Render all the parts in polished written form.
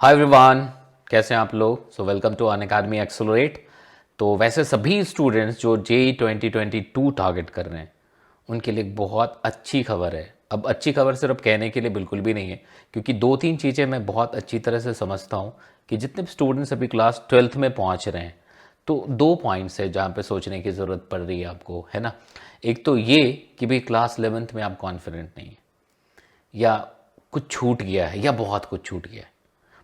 Hi everyone, कैसे हैं आप लोग। So welcome to Unacademy Accelerate. तो वैसे सभी स्टूडेंट्स जो जेई 2022 टारगेट कर रहे हैं उनके लिए बहुत अच्छी खबर है। अब अच्छी खबर सिर्फ कहने के लिए बिल्कुल भी नहीं है, क्योंकि दो तीन चीज़ें मैं बहुत अच्छी तरह से समझता हूँ कि जितने स्टूडेंट्स अभी क्लास 12th में पहुँच रहे हैं तो दो पॉइंट्स है जहाँ पे सोचने की ज़रूरत पड़ रही है आपको, है ना। एक तो ये कि भाई क्लास 11th में आप कॉन्फिडेंट नहीं है, या कुछ छूट गया है, या बहुत कुछ छूट गया है।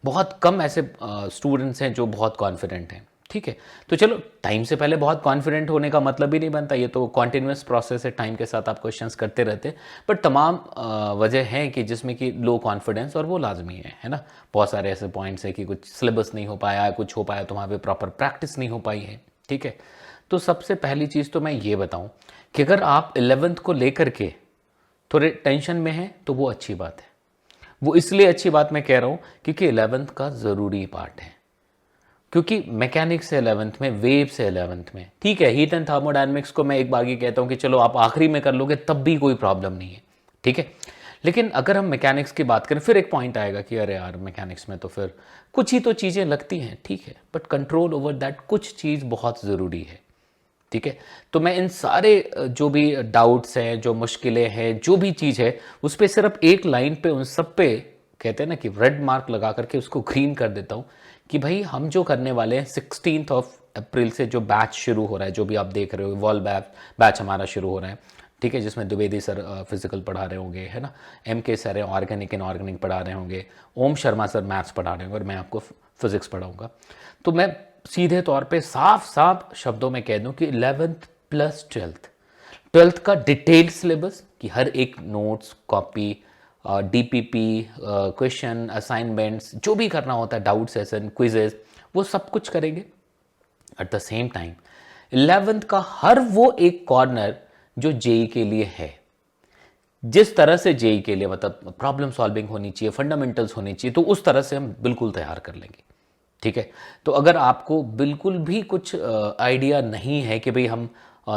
बहुत कम ऐसे स्टूडेंट्स हैं जो बहुत कॉन्फिडेंट हैं, ठीक है। तो चलो, टाइम से पहले बहुत कॉन्फिडेंट होने का मतलब ही नहीं बनता, ये तो कॉन्टिन्यूस प्रोसेस है, टाइम के साथ आप क्वेश्चंस करते रहते। बट तमाम वजह हैं कि जिसमें कि लो कॉन्फिडेंस, और वो लाजमी है ना। बहुत सारे ऐसे पॉइंट्स हैं कि कुछ सिलेबस नहीं हो पाया है, कुछ हो पाया तो वहाँ पे प्रॉपर प्रैक्टिस नहीं हो पाई है, ठीक है। तो सबसे पहली चीज़ तो मैं ये बताऊँ कि अगर आप 11th को लेकर के थोड़े टेंशन में हैं तो वो अच्छी बात है। वो इसलिए अच्छी बात मैं कह रहा हूँ क्योंकि 11th का ज़रूरी पार्ट है। क्योंकि मैकेनिक्स है 11th में, वेव से 11th में, ठीक है। हीट एंड थर्मोडायनेमिक्स को मैं एक बार ही कहता हूँ कि चलो आप आखिरी में कर लोगे तब भी कोई प्रॉब्लम नहीं है, ठीक है। लेकिन अगर हम मैकेनिक्स की बात करें, फिर एक पॉइंट आएगा कि अरे यार मैकेनिक्स में तो फिर कुछ ही तो चीज़ें लगती हैं, ठीक है। बट कंट्रोल ओवर दैट कुछ चीज़ बहुत ज़रूरी है, ठीक है। तो मैं इन सारे जो भी डाउट्स हैं, जो मुश्किलें हैं, जो भी चीज़ है, उस पर सिर्फ एक लाइन पे उन सब पे कहते हैं ना कि रेड मार्क लगा करके उसको ग्रीन कर देता हूँ कि भाई हम जो करने वाले हैं 16th ऑफ अप्रैल से जो बैच शुरू हो रहा है, जो भी आप देख रहे हो वॉल बैच हमारा शुरू हो रहा है, ठीक है। जिसमें द्विवेदी सर फिजिकल पढ़ा रहे होंगे, है ना। MK सर है ऑर्गेनिक एंड ऑर्गेनिक पढ़ा रहे होंगे, ओम शर्मा सर मैथ्स पढ़ा रहे होंगे, और मैं आपको फिजिक्स पढ़ाऊंगा। तो मैं सीधे तौर पे साफ साफ शब्दों में कह दूं कि 11th प्लस 12th का डिटेल्ड सिलेबस, कि हर एक notes, copy, DPP, question, assignments, जो भी करना होता है, डाउट सेशन, क्विजेज, वो सब कुछ करेंगे। At the same time 11th का हर वो एक कॉर्नर जो जेई के लिए है, जिस तरह से जेई के लिए मतलब प्रॉब्लम सॉल्विंग होनी चाहिए, फंडामेंटल्स होनी चाहिए, तो उस तरह से हम बिल्कुल तैयार कर लेंगे, ठीक है। तो अगर आपको बिल्कुल भी कुछ आइडिया नहीं है कि भाई हम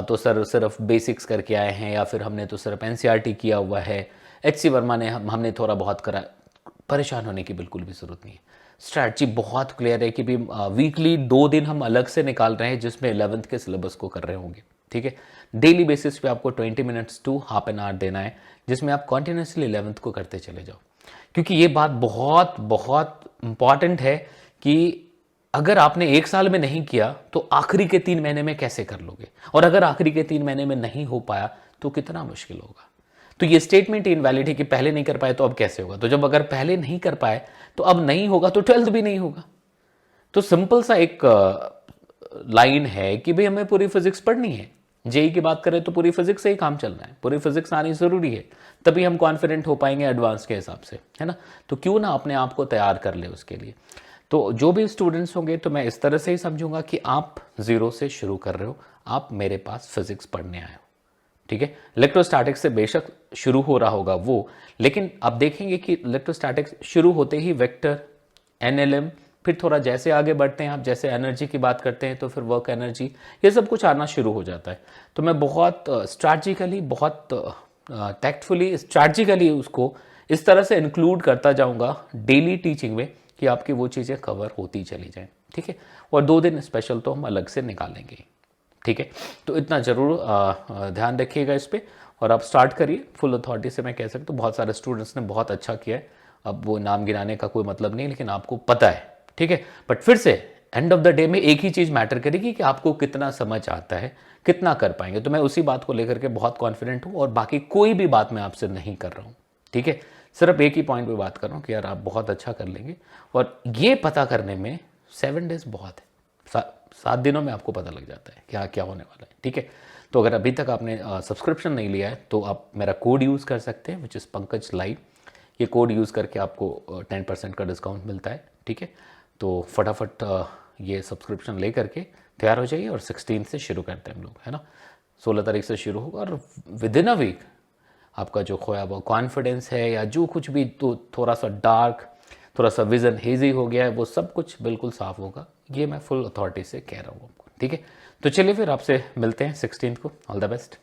तो सर सिर्फ बेसिक्स करके आए हैं, या फिर हमने तो सिर्फ NCERT किया हुआ है, HC वर्मा ने हमने थोड़ा बहुत करा, परेशान होने की बिल्कुल भी ज़रूरत नहीं है। स्ट्रैटी बहुत क्लियर है कि भी वीकली 2 दिन हम अलग से निकाल रहे हैं जिसमें 11th के सिलेबस को कर रहे होंगे, ठीक है। डेली बेसिस पे आपको 20 minutes to half an hour देना है, जिसमें आप कॉन्टिन्यूसली 11th को करते चले जाओ। क्योंकि ये बात बहुत बहुत इंपॉर्टेंट है कि अगर आपने एक साल में नहीं किया तो आखिरी के 3 महीने में कैसे कर लोगे, और अगर आखिरी के 3 महीने में नहीं हो पाया तो कितना मुश्किल होगा। तो ये स्टेटमेंट इनवैलिड है कि पहले नहीं कर पाए तो अब कैसे होगा। तो जब अगर पहले नहीं कर पाए तो अब नहीं होगा तो 12th भी नहीं होगा। तो सिंपल सा एक लाइन है कि भाई हमें पूरी फिजिक्स पढ़नी है। जेई की बात करें तो पूरी फिजिक्स से ही काम चलना है, पूरी फिजिक्स आनी जरूरी है, तभी हम कॉन्फिडेंट हो पाएंगे एडवांस के हिसाब से, है ना। तो क्यों ना अपने आप को तैयार कर ले उसके लिए। तो जो भी स्टूडेंट्स होंगे तो मैं इस तरह से ही समझूंगा कि आप जीरो से शुरू कर रहे हो, आप मेरे पास फिजिक्स पढ़ने आए हो, ठीक है। इलेक्ट्रोस्टैटिक्स से बेशक शुरू हो रहा होगा वो, लेकिन आप देखेंगे कि इलेक्ट्रोस्टैटिक्स शुरू होते ही वेक्टर, NLM, फिर थोड़ा जैसे आगे बढ़ते हैं आप, जैसे एनर्जी की बात करते हैं तो फिर वर्क एनर्जी, ये सब कुछ आना शुरू हो जाता है। तो मैं बहुत स्ट्रैटेजिकली, बहुत टैक्टफुली, स्ट्रैटेजिकली उसको इस तरह से इंक्लूड करता जाऊंगा डेली टीचिंग में कि आपकी वो चीज़ें कवर होती चली जाएं, ठीक है। और 2 दिन स्पेशल तो हम अलग से निकालेंगे, ठीक है। तो इतना ज़रूर ध्यान रखिएगा इस पर, और आप स्टार्ट करिए। फुल अथॉरिटी से मैं कह सकता हूँ बहुत सारे स्टूडेंट्स ने बहुत अच्छा किया है। अब वो नाम गिनाने का कोई मतलब नहीं, लेकिन आपको पता है, ठीक है। बट फिर से एंड ऑफ द डे में एक ही चीज़ मैटर करेगी कि आपको कितना समझ आता है, कितना कर पाएंगे। तो मैं उसी बात को लेकर के बहुत कॉन्फिडेंट हूँ, और बाकी कोई भी बात मैं आपसे नहीं कर रहा हूँ, ठीक है। सिर्फ एक ही पॉइंट पे बात कर रहा हूँ कि यार आप बहुत अच्छा कर लेंगे, और ये पता करने में 7 डेज बहुत है, 7 दिनों में आपको पता लग जाता है क्या क्या होने वाला है, ठीक है। तो अगर अभी तक आपने सब्सक्रिप्शन नहीं लिया है तो आप मेरा कोड यूज़ कर सकते हैं, विच इज़ पंकज लाइव। ये कोड यूज़ करके आपको 10% का डिस्काउंट मिलता है, ठीक है। तो फटाफट ये सब्सक्रिप्शन ले करके तैयार हो जाइए, और 16 से शुरू करते हैं हम लोग, है ना। 16 तारीख से शुरू होगा, और विद इन अ वीक आपका जो खोया हुआ कॉन्फिडेंस है, या जो कुछ भी तो थोड़ा सा डार्क, थोड़ा सा विजन हेजी हो गया है, वो सब कुछ बिल्कुल साफ होगा। ये मैं फुल अथॉरिटी से कह रहा हूँ आपको, ठीक है। तो चलिए फिर आपसे मिलते हैं 16 को। All the best.